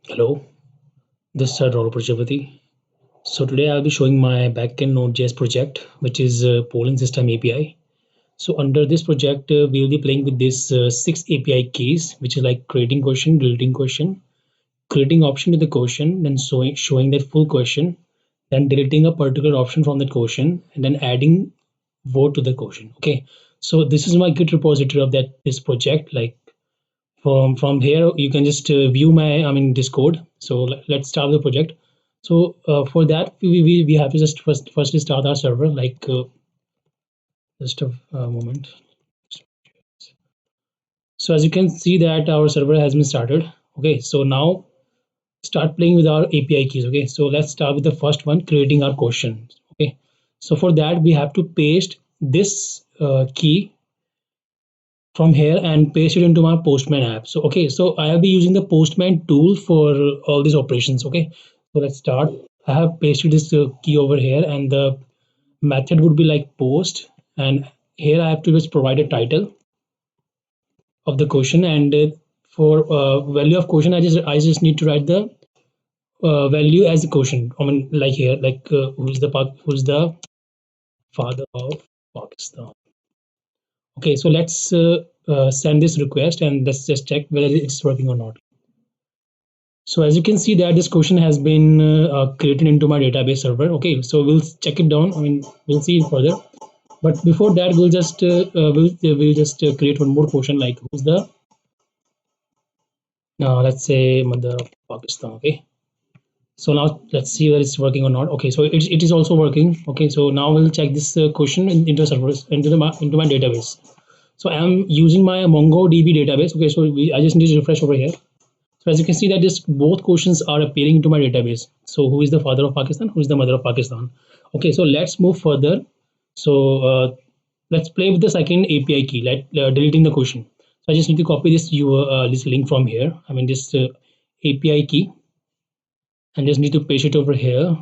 Hello, this is Raul Prajapati. So today I'll be showing my backend Node.js project, which is polling system API. So under this project, we'll be playing with this six API keys, which is like creating question, deleting question, creating option to the question, then showing that full question, then deleting a particular option from that question, and then adding vote to the question. Okay. So this is my Git repository of that this project. Like from here you can just view my this code. So let's start the project. So for that we have to just firstly start our server, like just a moment. So as you can see that our server has been started. Okay, so now start playing with our API keys. Okay, so let's start with the first one, creating our question. Okay, so for that we have to paste this key from here and paste it into my Postman app. So okay, so I'll be using the Postman tool for all these operations. Okay, so let's start. I have pasted this key over here, and the method would be like post, and here I have to just provide a title of the question, and for value of question I just need to write the value as the question. Like here, like who's the father of Pakistan. Okay, so let's send this request and let's just check whether it's working or not. So as you can see that this question has been created into my database server. Okay, so we'll check it down. We'll see it further. But before that, we'll just create one more question, like who's the let's say mother of Pakistan. Okay. So now let's see whether it's working or not. Okay, so it is also working. Okay, so now we'll check this question into servers into my database. So I'm using my MongoDB database. Okay, so I just need to refresh over here. So as you can see that this both questions are appearing into my database. So who is the father of Pakistan? Who is the mother of Pakistan? Okay, so let's move further. So let's play with the second API key, like deleting the question. So I just need to copy this link from here. This API key, and just need to paste it over here.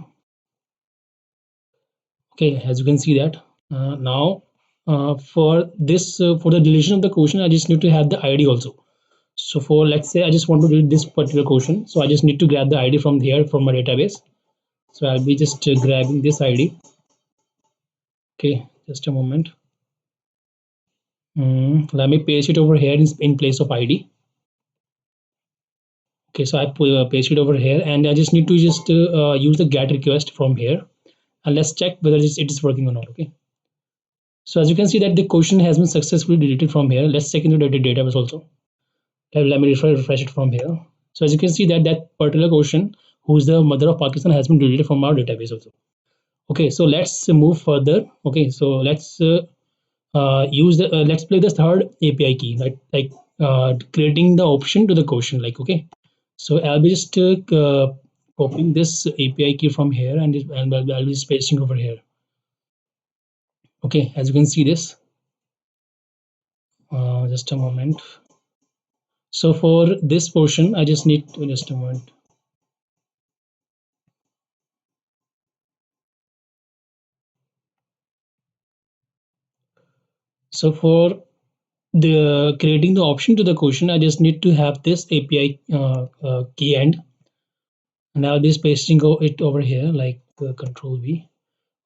Okay, as you can see that now for the deletion of the question, I just need to have the ID also. So for let's say I just want to delete this particular question, so I just need to grab the ID from here from my database. So I'll be just grabbing this ID. Okay, just a moment. Let me paste it over here in place of ID. Okay, so paste it over here, and I just need to just use the get request from here, and let's check whether it is working or not. Okay, so as you can see that the question has been successfully deleted from here. Let's check into the database also. Let me refresh it from here. So as you can see that that particular question, who is the mother of Pakistan, has been deleted from our database also. Okay, so let's move further. Okay, so let's play the third API key, like creating the option to the question. Like okay, so I'll be just copying this API key from here, and I'll be pasting over here. Okay, as you can see this. Just a moment. So for this portion, I just need to just a moment. So for the creating the option to the question, I just need to have this API key end, and I'll be pasting it over here like Control V.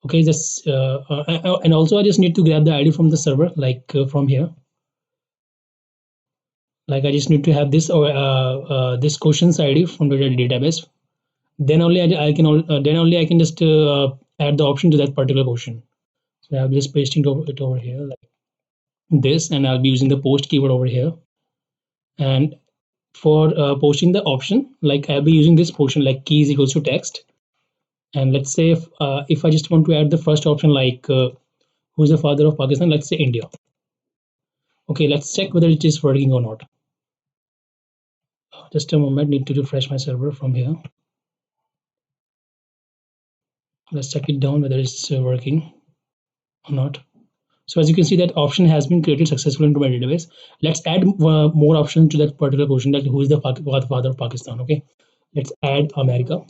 Okay, and also I just need to grab the ID from the server, like from here. Like I just need to have this or this questions ID from the database. Then only I can just add the option to that particular question. So I'll be just pasting it over here like this, and I'll be using the post keyword over here. And for posting the option, like I'll be using this portion like key is equals to text. And let's say if I just want to add the first option, like who's the father of Pakistan, let's say India. Okay, let's check whether it is working or not. Just a moment, need to refresh my server from here. Let's check it down whether it's working or not. So as you can see that option has been created successfully into my database. Let's add more options to that particular question, that who is the father of Pakistan. Okay, let's add America.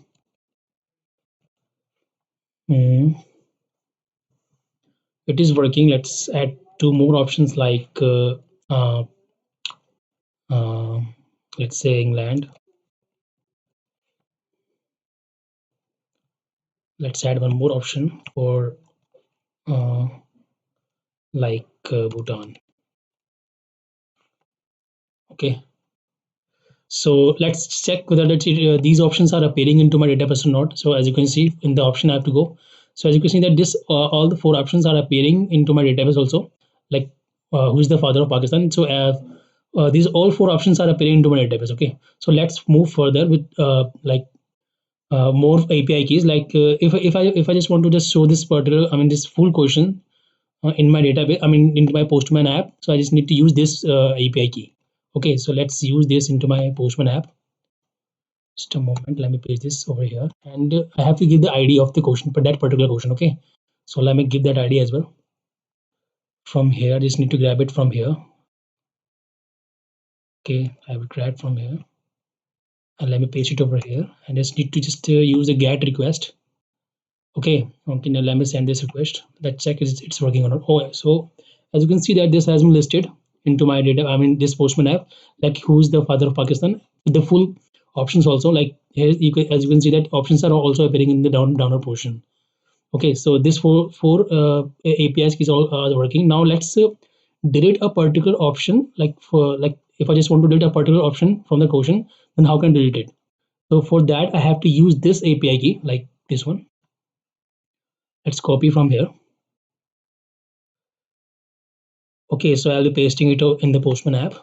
Mm, it is working. Let's add two more options, like uh, let's say England. let's add one more option for uh, Bhutan. Okay, so let's check whether these options are appearing into my database or not. So as you can see in the option I have to go. So as you can see that this all the four options are appearing into my database also, like who is the father of Pakistan. So these all four options are appearing into my database. Okay, so let's move further with more API keys. Like if I just want to just show this particular, I mean this full question in my database, I mean into my Postman app. So I just need to use this API key. Okay, so let's use this into my Postman app. Just a moment, let me paste this over here, and I have to give the ID of the question for that particular question. Okay, so let me give that ID as well. From here, I just need to grab it from here. Okay, I will grab from here, and let me paste it over here. And just need to just use a GET request. Okay, okay, now let me send this request. Let's check it's working or not. Oh, so as you can see that this has been listed into my data, I mean this Postman app, like who's the father of Pakistan, the full options also. Like here as you can see that options are also appearing in the downer portion. Okay, so this four APIs is all are working. Now let's delete a particular option. Like for like if I just want to delete a particular option from the question, then how can I delete it? So for that I have to use this API key, like this one. Let's copy from here. Okay, so I'll be pasting it in the Postman app,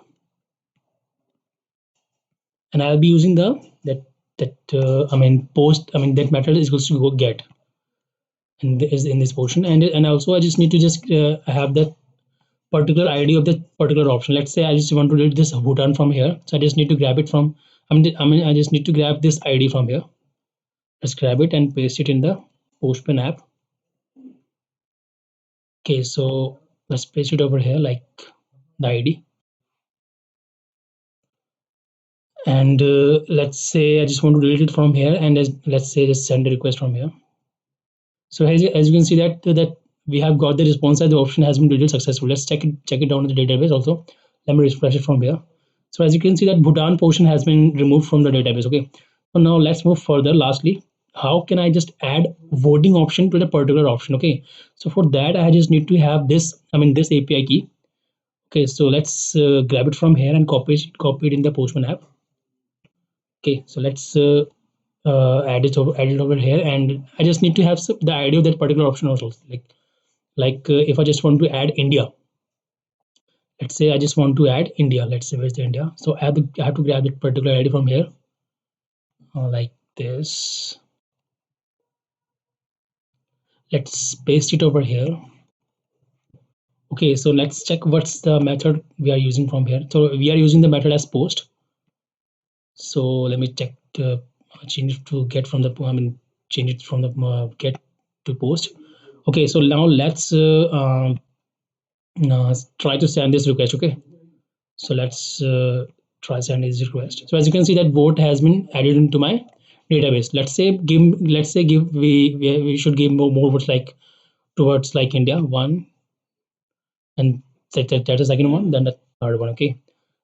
and I'll be using the that I mean post. I mean that method is equals to go get in this portion, and also I just need to just have that particular ID of the particular option. Let's say I just want to delete this Bhutan from here, so I just need to grab it from. I mean I just need to grab this ID from here. Let's grab it and paste it in the Postman app. Okay, so let's paste it over here like the ID. And let's say I just want to delete it from here, and let's say just send a request from here. So as you can see that we have got the response as the option has been deleted successfully. Let's check it down in the database also. Let me refresh it from here. So as you can see that Bhutan portion has been removed from the database. Okay, so now let's move further. Lastly, how can I just add voting option to the particular option? Okay, so for that I just need to have this, I mean this API key. Okay, so let's grab it from here and copy it in the Postman app. Okay, so let's add it over here, and I just need to have the ID of that particular option also. Like if I just want to add India, let's say I just want to add India. Let's say where's the India? So I have to grab that particular ID from here, like this. Let's paste it over here. Okay, so let's check what's the method we are using from here. So we are using the method as post. So let me check change it to get from the, I mean change it from the get to post. Okay, so now let's try to send this request. Okay, so let's try send this request. So as you can see that vote has been added into my database. Let's say give we should give more votes like towards like India one, and that is second one, then the third one. Okay,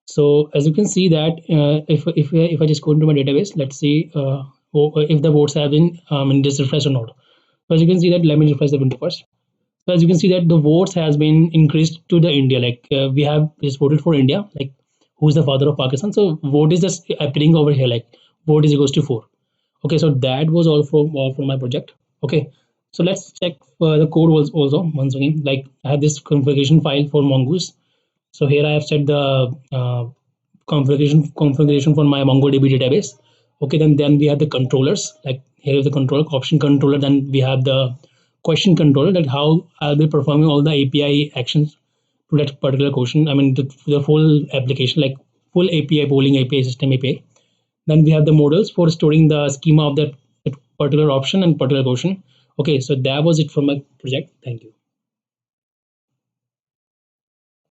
so as you can see that if I just go into my database, let's see if the votes have been in this refresh or not. So as you can see that, let me refresh the window first. So as you can see that the votes has been increased to the India, like we have just voted for India, like who's the father of Pakistan. So vote is just appearing over here, like vote is equals to 4. Okay, so that was all from my project. Okay, so let's check the code was also once again. Like I have this configuration file for Mongoose. So here I have set the configuration for my MongoDB database. Okay, then we have the controllers. Like here is the controller option controller. Then we have the question controller, that how I'll be performing all the API actions to that particular question. I mean the full application, like full API polling API system API. Then we have the models for storing the schema of that particular option and particular question. Okay, so that was it for my project. Thank you.